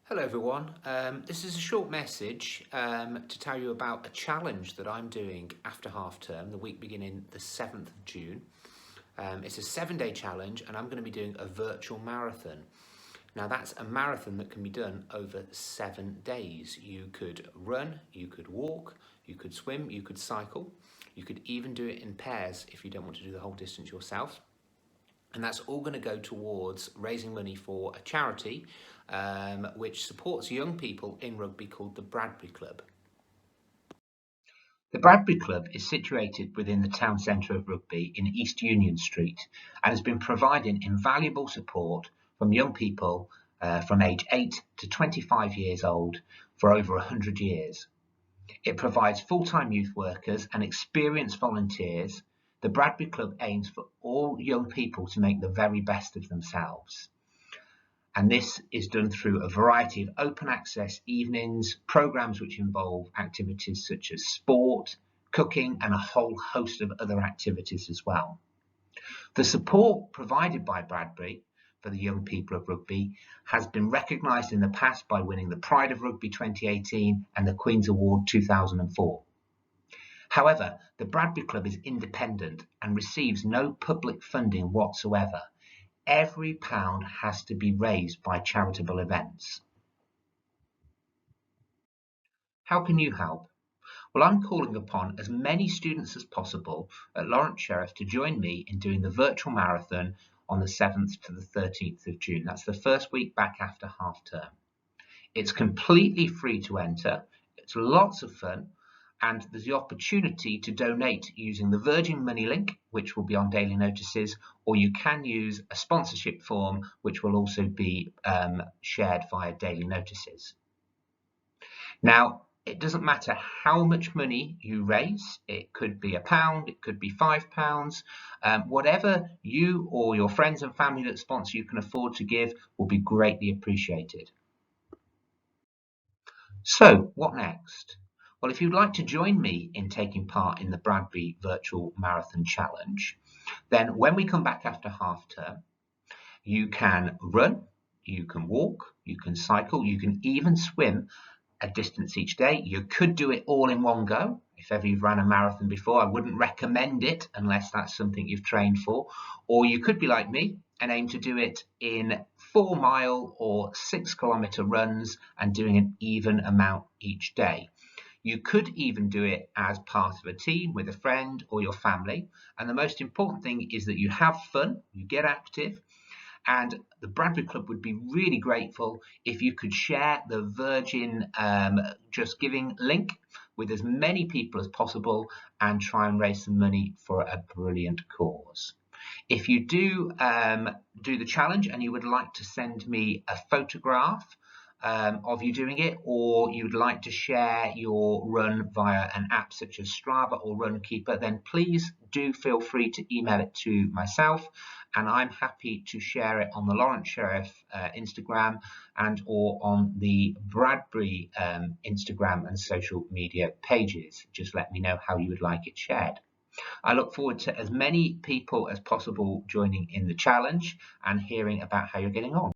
Hello everyone, this is a short message to tell you about a challenge that I'm doing after half term, the week beginning the 7th of June. It's a 7-day challenge and I'm going to be doing a virtual marathon. Now that's a marathon that can be done over 7 days. You could run, you could walk, you could swim, you could cycle, you could even do it in pairs if you don't want to do the whole distance yourself. And that's all going to go towards raising money for a charity which supports young people in rugby called the Bradby Club. The Bradby Club is situated within the town centre of Rugby in East Union Street and has been providing invaluable support from young people from age 8 to 25 years old for over 100 years. It provides full-time youth workers and experienced volunteers. The Bradby Club aims for all young people to make the very best of themselves. And this is done through a variety of open access evenings, programmes which involve activities such as sport, cooking, and a whole host of other activities as well. The support provided by Bradby for the young people of rugby has been recognised in the past by winning the Pride of Rugby 2018 and the Queen's Award 2004. However, the Bradby Club is independent and receives no public funding whatsoever. Every pound has to be raised by charitable events. How can you help? Well, I'm calling upon as many students as possible at Lawrence Sheriff to join me in doing the virtual marathon on the 7th to the 13th of June. That's the first week back after half term. It's completely free to enter. It's lots of fun. And there's the opportunity to donate using the Virgin Money link, which will be on daily notices, or you can use a sponsorship form, which will also be shared via daily notices. Now, it doesn't matter how much money you raise. It could be £1, it could be £5. Whatever you or your friends and family that sponsor you can afford to give will be greatly appreciated. So, what next? Well, if you'd like to join me in taking part in the Bradby Virtual Marathon Challenge, then when we come back after half term, you can run, you can walk, you can cycle, you can even swim a distance each day. You could do it all in one go. If ever you've run a marathon before, I wouldn't recommend it unless that's something you've trained for. Or you could be like me and aim to do it in 4-mile or 6-kilometre runs and doing an even amount each day. You could even do it as part of a team with a friend or your family. And the most important thing is that you have fun, you get active, and the Bradby Club would be really grateful if you could share the Virgin Just Giving link with as many people as possible and try and raise some money for a brilliant cause. If you do the challenge and you would like to send me a photograph of you doing it, or you'd like to share your run via an app such as Strava or Runkeeper, then please do feel free to email it to myself, and I'm happy to share it on the Lawrence Sheriff Instagram and or on the Bradby Instagram and social media pages. Just let me know how you would like it shared. I look forward to as many people as possible joining in the challenge and hearing about how you're getting on.